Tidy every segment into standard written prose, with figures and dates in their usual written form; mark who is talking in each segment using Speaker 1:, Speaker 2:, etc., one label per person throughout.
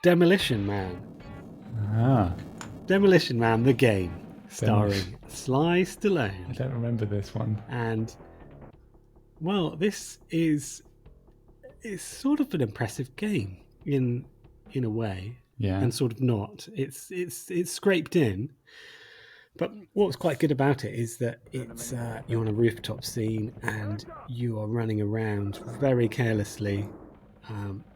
Speaker 1: Demolition Man.
Speaker 2: Ah.
Speaker 1: Demolition Man, the game, starring Sly Stallone.
Speaker 2: I don't remember this one.
Speaker 1: And, well, this is sort of an impressive game in a way, and sort of not. It's scraped in, but what's quite good about it is that it's you're on a rooftop scene and you are running around very carelessly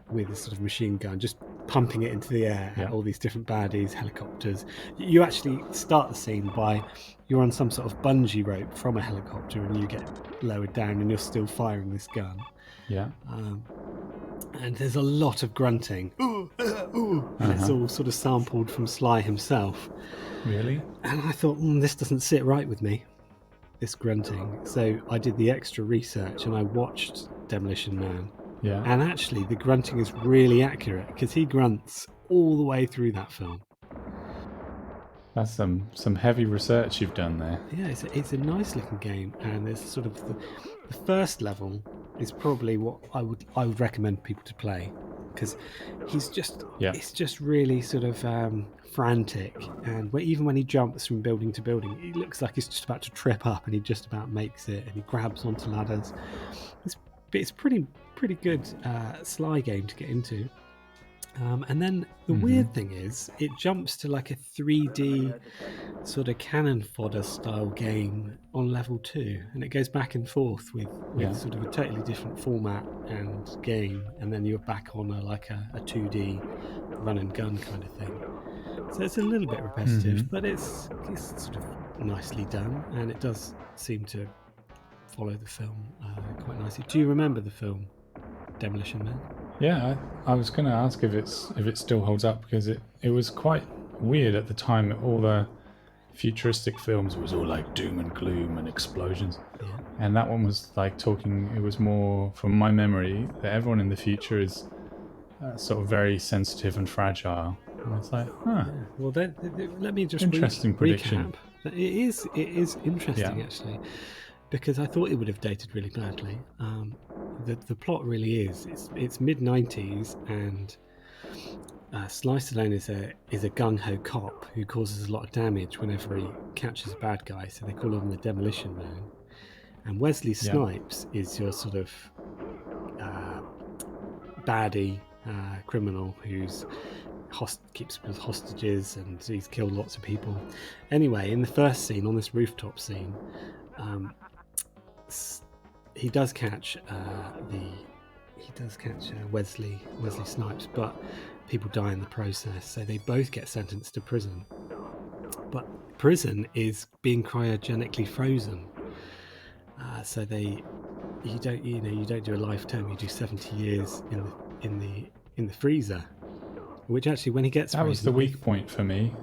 Speaker 1: with a sort of machine gun, just pumping it into the air at all these different baddies, helicopters. You actually start the scene by you're on some sort of bungee rope from a helicopter and you get lowered down and you're still firing this gun.
Speaker 2: Yeah.
Speaker 1: And there's a lot of grunting. Ooh, ooh. And it's all sort of sampled from Sly himself.
Speaker 2: Really?
Speaker 1: And I thought, this doesn't sit right with me, this grunting. So I did the extra research and I watched Demolition Man.
Speaker 2: Yeah.
Speaker 1: And actually, the grunting is really accurate because he grunts all the way through that film.
Speaker 2: That's some heavy research you've done there.
Speaker 1: Yeah, it's a nice looking game, and there's sort of the first level is probably what I would recommend people to play, because it's just really sort of frantic, and even when he jumps from building to building, it looks like he's just about to trip up, and he just about makes it, and he grabs onto ladders. It's pretty good Sly game to get into. And then the weird thing is, it jumps to like a 3D sort of cannon fodder style game on level 2, and it goes back and forth with sort of a totally different format and game, and then you're back on a 2D run and gun kind of thing. So it's a little bit repetitive, but it's sort of nicely done, and it does seem to follow the film quite nicely. Do you remember the film Demolition Man?
Speaker 2: Yeah, I was going to ask if it still holds up, because it was quite weird at the time. All the futuristic films was all like doom and gloom and explosions, and that one was like talking. It was more, from my memory, that everyone in the future is sort of very sensitive and fragile. And it's like,
Speaker 1: Well, let me just
Speaker 2: interesting prediction.
Speaker 1: Recap. It is interesting actually, because I thought it would have dated really badly. The plot really is. It's mid-90s, and Sly Stallone is a gung-ho cop who causes a lot of damage whenever he catches a bad guy, so they call him the Demolition Man. And Wesley Snipes is your sort of baddie criminal who's keeps hostages, and he's killed lots of people. Anyway, in the first scene, on this rooftop scene, he does catch Wesley Snipes, but people die in the process, so they both get sentenced to prison. But prison is being cryogenically frozen, so you don't do a life term, you do 70 years in the freezer. Which actually, when he gets
Speaker 2: that was the weak point for me.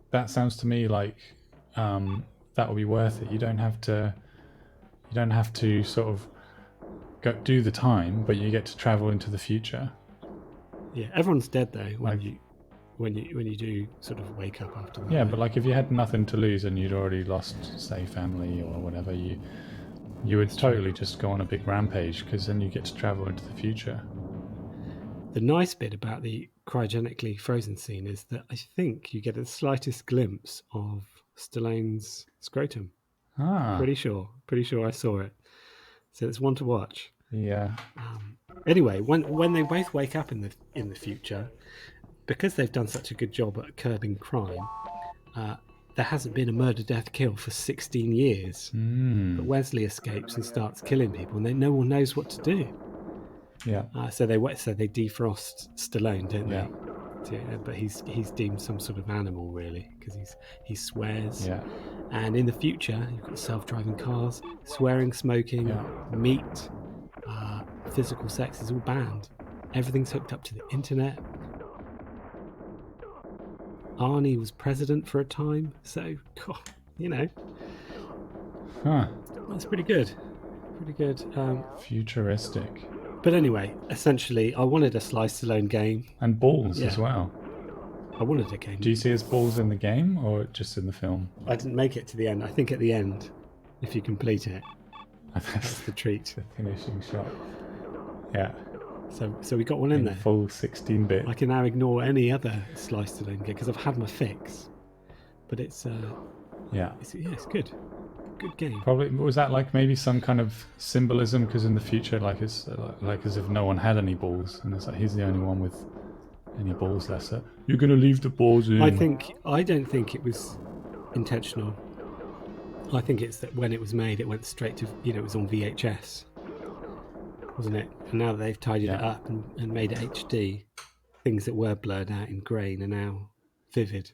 Speaker 2: That sounds to me like that will be worth it. You don't have to sort of go do the time, but you get to travel into the future. Yeah,
Speaker 1: everyone's dead though when you do sort of wake up after that.
Speaker 2: Yeah, but like if you had nothing to lose and you'd already lost, say, family or whatever, you would totally just go on a big rampage, because then you get to travel into the future.
Speaker 1: The nice bit about the cryogenically frozen scene is that I think you get the slightest glimpse of Stallone's scrotum. Pretty sure I saw it. So it's one to watch.
Speaker 2: Yeah.
Speaker 1: Anyway, when they both wake up in the future, because they've done such a good job at curbing crime, there hasn't been a murder-death-kill for 16 years. But Wesley escapes and starts killing people, and no one knows what to do.
Speaker 2: Yeah.
Speaker 1: So they defrost Stallone, don't they? Yeah. But he's deemed some sort of animal, really, because he swears.
Speaker 2: Yeah.
Speaker 1: And in the future, you've got self-driving cars, swearing, smoking, meat, physical sex is all banned. Everything's hooked up to the internet. Arnie was president for a time, so that's pretty good.
Speaker 2: Futuristic.
Speaker 1: But anyway, essentially, I wanted a Sly Stallone game.
Speaker 2: And balls as well.
Speaker 1: I wanted a game.
Speaker 2: Do you see his balls in the game or just in the film?
Speaker 1: I didn't make it to the end. I think at the end, if you complete it, that's the treat.
Speaker 2: The finishing shot. Yeah.
Speaker 1: So we got one in there.
Speaker 2: Full 16-bit.
Speaker 1: I can now ignore any other sliced alone game because I've had my fix. But it's it's good. Good game.
Speaker 2: Probably was that like maybe some kind of symbolism, because in the future, like it's like as if no one had any balls, and it's like he's the only one with any balls left. So you're gonna leave the balls in.
Speaker 1: I don't think it was intentional. I think it's that when it was made, it went straight to it was on VHS, wasn't it? And now that they've tidied it up and made it HD, things that were blurred out in grain are now vivid.